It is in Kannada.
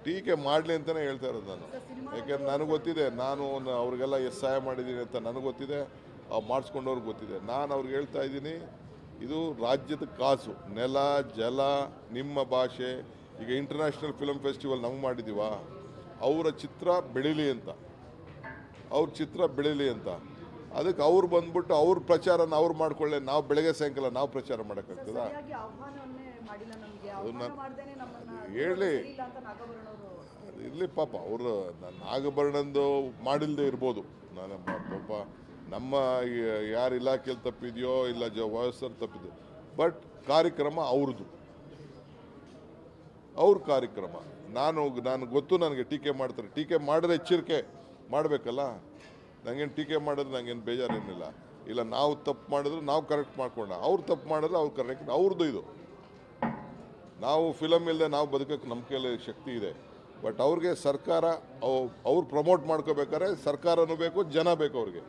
ಟೀಕೆ ಮಾಡಲಿ ಅಂತಲೇ ಹೇಳ್ತಾ ಇರೋದು ನಾನು. ಯಾಕೆಂದ್ರೆ ನನಗೆ ಗೊತ್ತಿದೆ, ನಾನು ಅವ್ರಿಗೆಲ್ಲ ಎಷ್ಟು ಸಹಾಯ ಮಾಡಿದ್ದೀನಿ ಅಂತ ನನಗೆ ಗೊತ್ತಿದೆ, ಮಾಡಿಸ್ಕೊಂಡವ್ರಿಗೆ ಗೊತ್ತಿದೆ. ನಾನು ಅವ್ರಿಗೆ ಹೇಳ್ತಾ ಇದ್ದೀನಿ, ಇದು ರಾಜ್ಯದ ಕಾಸು, ನೆಲ ಜಲ ನಿಮ್ಮ ಭಾಷೆ. ಈಗ ಇಂಟರ್ನ್ಯಾಷನಲ್ ಫಿಲ್ಮ್ ಫೆಸ್ಟಿವಲ್ ನಮ್ಗೆ ಮಾಡಿದ್ದೀವ, ಅವರ ಚಿತ್ರ ಬೆಳೀಲಿ ಅಂತ, ಅವ್ರ ಚಿತ್ರ ಬೆಳೀಲಿ ಅಂತ. ಅದಕ್ಕೆ ಅವ್ರು ಬಂದ್ಬಿಟ್ಟು ಅವ್ರ ಪ್ರಚಾರನ ಅವ್ರು ಮಾಡ್ಕೊಳ್ಳಿ. ನಾವು ಬೆಳಗ್ಗೆ ಸಾಯಂಕಾಲ ನಾವು ಪ್ರಚಾರ ಮಾಡೋಕ್ಕಾಗ್ತದ? ಹೇಳಿ ಇರಲಿ ಪಾಪ, ಅವರು ನಾಗಭರಣಂದು ಮಾಡಿಲ್ಲದೆ ಇರ್ಬೋದು. ನಾನು ಪಾಪ ನಮ್ಮ ಯಾರು ಇಲಾಖೆಯಲ್ಲಿ ತಪ್ಪಿದೆಯೋ ಇಲ್ಲ ವಯಸ್ಸಲ್ಲಿ ತಪ್ಪಿದೆಯೋ, ಬಟ್ ಕಾರ್ಯಕ್ರಮ ಅವ್ರದ್ದು, ಅವ್ರ ಕಾರ್ಯಕ್ರಮ. ನಾನು ಗೊತ್ತು, ನನಗೆ ಟೀಕೆ ಮಾಡ್ತಾರೆ. ಟೀಕೆ ಮಾಡಿದ್ರೆ ಎಚ್ಚರಿಕೆ ಮಾಡಬೇಕಲ್ಲ. ನನಗೇನು ಟೀಕೆ ಮಾಡಿದ್ರೆ ನನಗೇನು ಬೇಜಾರೇನಿಲ್ಲ. ಇಲ್ಲ, ನಾವು ತಪ್ಪು ಮಾಡಿದ್ರೆ ನಾವು ಕರೆಕ್ಟ್ ಮಾಡ್ಕೊಂಡ, ಅವ್ರು ತಪ್ಪು ಮಾಡಿದ್ರೆ ಅವ್ರು ಕರೆಕ್ಟ್. ಅವ್ರದ್ದು ಇದು. ನಾವು ಫಿಲಮ್ ಇಲ್ಲದೆ ನಾವು ಬದುಕೋಕ್ಕೆ ನಮ್ಮ ಕೈಯಲ್ಲಿ ಶಕ್ತಿ ಇದೆ. ಬಟ್ ಅವ್ರಿಗೆ ಸರ್ಕಾರ ಅವ್ರು ಪ್ರಮೋಟ್ ಮಾಡ್ಕೋಬೇಕಾದ್ರೆ ಸರ್ಕಾರನೂ ಬೇಕು, ಜನ ಬೇಕು ಅವ್ರಿಗೆ.